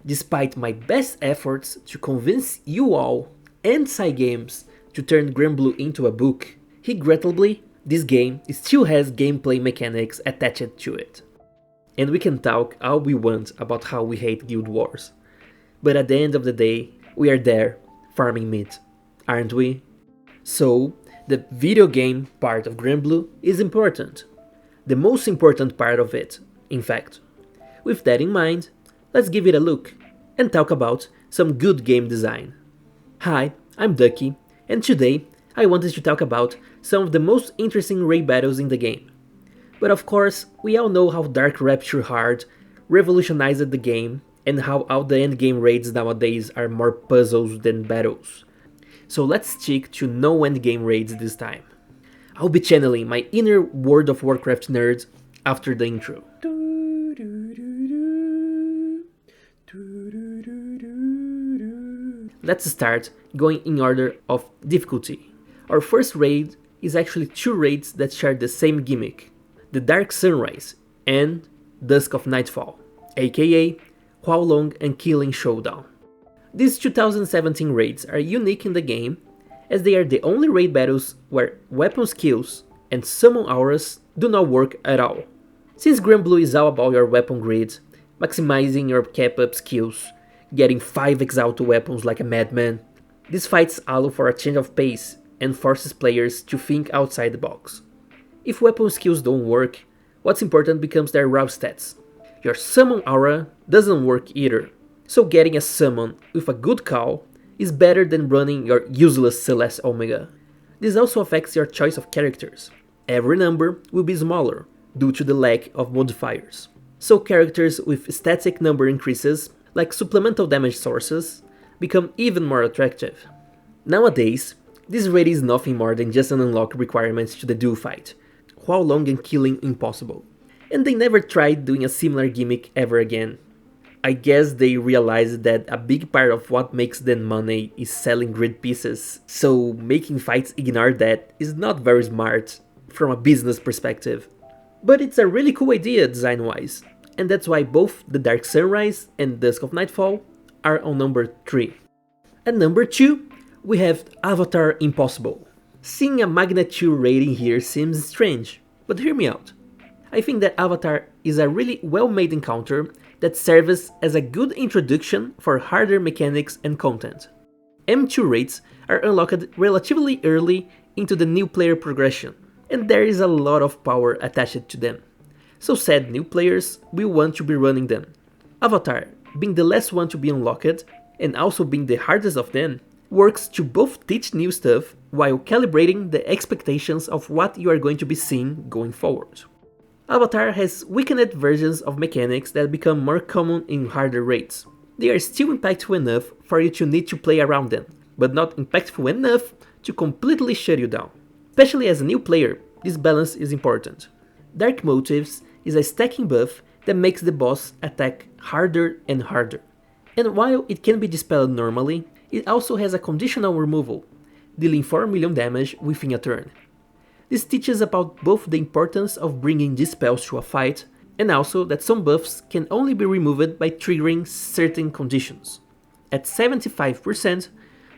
Despite my best efforts to convince you all and Cygames to turn Granblue into a book, regrettably, this game still has gameplay mechanics attached to it. And we can talk all we want about how we hate Guild Wars. But at the end of the day, we are there, farming meat, aren't we? So, the video game part of Granblue is important. The most important part of it, in fact. With that in mind, let's give it a look and talk about some good game design. Hi, I'm Ducky, and today I wanted to talk about some of the most interesting raid battles in the game. But of course, we all know how Dark Rapture Hard revolutionized the game and how all the endgame raids nowadays are more puzzles than battles. So let's stick to no endgame raids this time. I'll be channeling my inner World of Warcraft nerd after the intro. Let's start going in order of difficulty. Our first raid is actually two raids that share the same gimmick, the Dark Sunrise and Dusk of Nightfall, aka Huaolong and Killing Showdown. These 2017 raids are unique in the game as they are the only raid battles where weapon skills and summon auras do not work at all. Since Granblue is all about your weapon grid, maximizing your cap up skills, getting 5 exalted weapons like a madman, these fights allow for a change of pace and forces players to think outside the box. If weapon skills don't work, what's important becomes their raw stats. Your summon aura doesn't work either, so getting a summon with a good call is better than running your useless Celeste Omega. This also affects your choice of characters. Every number will be smaller due to the lack of modifiers. So characters with static number increases, like supplemental damage sources, become even more attractive. Nowadays, this raid is nothing more than just an unlock requirement to the duel fight, Huaolong and Killing Impossible. And they never tried doing a similar gimmick ever again. I guess they realized that a big part of what makes them money is selling grid pieces, so making fights ignore that is not very smart from a business perspective. But it's a really cool idea design-wise, and that's why both the Dark Sunrise and Dusk of Nightfall are on number 3. At number 2, we have Avatar Impossible. Seeing a Magnet 2 rating here seems strange, but hear me out. I think that Avatar is a really well-made encounter that serves as a good introduction for harder mechanics and content. M2 raids are unlocked relatively early into the new player progression, and there is a lot of power attached to them. So said new players will want to be running them. Avatar, being the last one to be unlocked, and also being the hardest of them, works to both teach new stuff while calibrating the expectations of what you are going to be seeing going forward. Avatar has weakened versions of mechanics that become more common in harder raids. They are still impactful enough for you to need to play around them, but not impactful enough to completely shut you down. Especially as a new player, this balance is important. Dark Motives is a stacking buff that makes the boss attack harder and harder. And while it can be dispelled normally, it also has a conditional removal, dealing 4 million damage within a turn. This teaches about both the importance of bringing these spells to a fight, and also that some buffs can only be removed by triggering certain conditions. At 75%,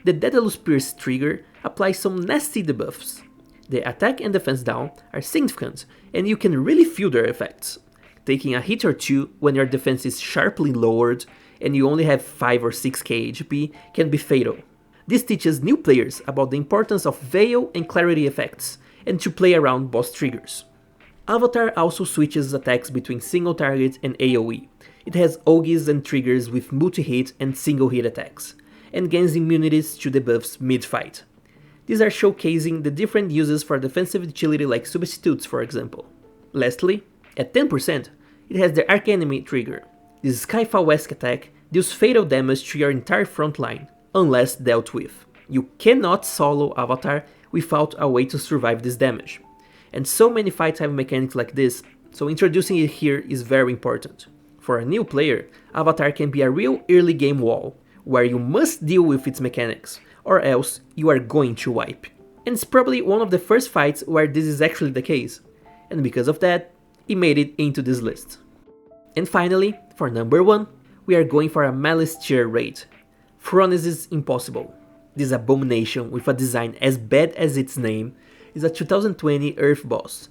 the Daedalus Pierce trigger applies some nasty debuffs. The attack and defense down are significant, and you can really feel their effects. Taking a hit or two when your defense is sharply lowered and you only have 5 or 6k HP can be fatal. This teaches new players about the importance of Veil and Clarity effects, and to play around boss triggers. Avatar also switches attacks between single target and AoE. It has Ogis and triggers with multi-hit and single-hit attacks, and gains immunities to debuffs mid-fight. These are showcasing the different uses for defensive utility like substitutes, for example. Lastly, at 10%, it has the Archenemy trigger. This Skyfall-esque attack deals fatal damage to your entire front line, unless dealt with. You cannot solo Avatar without a way to survive this damage. And so many fights have mechanics like this, so introducing it here is very important. For a new player, Avatar can be a real early game wall, where you must deal with its mechanics, or else you are going to wipe. And it's probably one of the first fights where this is actually the case, and because of that, it made it into this list. And finally, for number 1, we are going for a Malice tier raid. Phronesis Impossible. This abomination with a design as bad as its name is a 2020 Earth boss,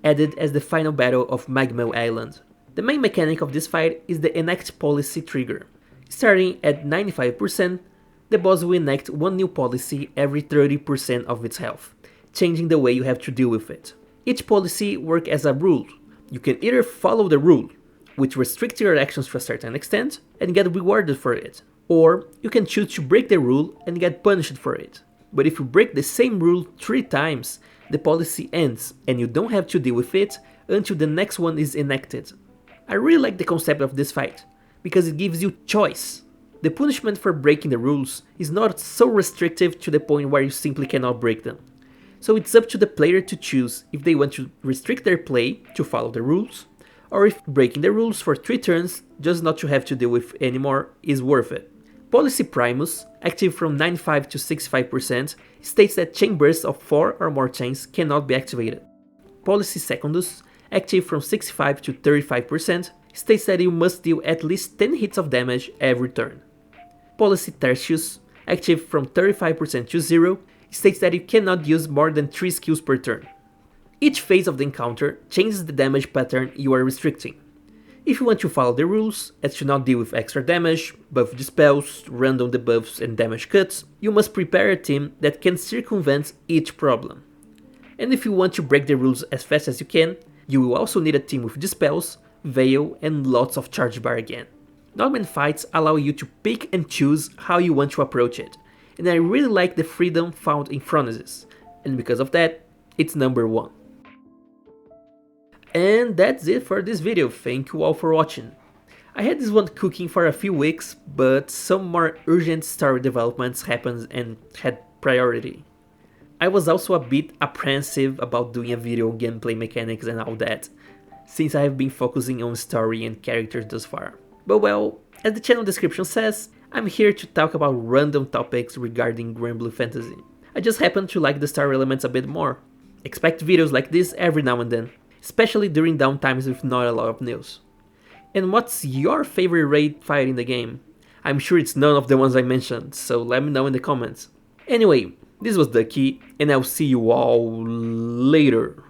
added as the final battle of Magma Island. The main mechanic of this fight is the enact policy trigger. Starting at 95%, the boss will enact one new policy every 30% of its health, changing the way you have to deal with it. Each policy works as a rule. You can either follow the rule, which restricts your actions to a certain extent and get rewarded for it, or you can choose to break the rule and get punished for it. But if you break the same rule 3 times, the policy ends and you don't have to deal with it until the next one is enacted. I really like the concept of this fight, because it gives you choice. The punishment for breaking the rules is not so restrictive to the point where you simply cannot break them. So it's up to the player to choose if they want to restrict their play to follow the rules, or if breaking the rules for 3 turns just not to have to deal with anymore is worth it. Policy Primus, active from 95 to 65%, states that chain bursts of 4 or more chains cannot be activated. Policy Secundus, active from 65 to 35%, states that you must deal at least 10 hits of damage every turn. Policy Tertius, active from 35% to 0, states that you cannot use more than 3 skills per turn. Each phase of the encounter changes the damage pattern you are restricting. If you want to follow the rules, as to not deal with extra damage, buff dispels, random debuffs and damage cuts, you must prepare a team that can circumvent each problem. And if you want to break the rules as fast as you can, you will also need a team with dispels, veil and lots of charge bar again. Normal fights allow you to pick and choose how you want to approach it, and I really like the freedom found in Phronesis, and because of that, it's number 1. And that's it for this video, thank you all for watching. I had this one cooking for a few weeks, but some more urgent story developments happened and had priority. I was also a bit apprehensive about doing a video on gameplay mechanics and all that, since I have been focusing on story and characters thus far. But well, as the channel description says, I'm here to talk about random topics regarding Granblue Fantasy. I just happen to like the story elements a bit more. Expect videos like this every now and then, especially during downtimes with not a lot of news. And what's your favorite raid fight in the game? I'm sure it's none of the ones I mentioned, so let me know in the comments. Anyway, this was Ducky, and I'll see you all later.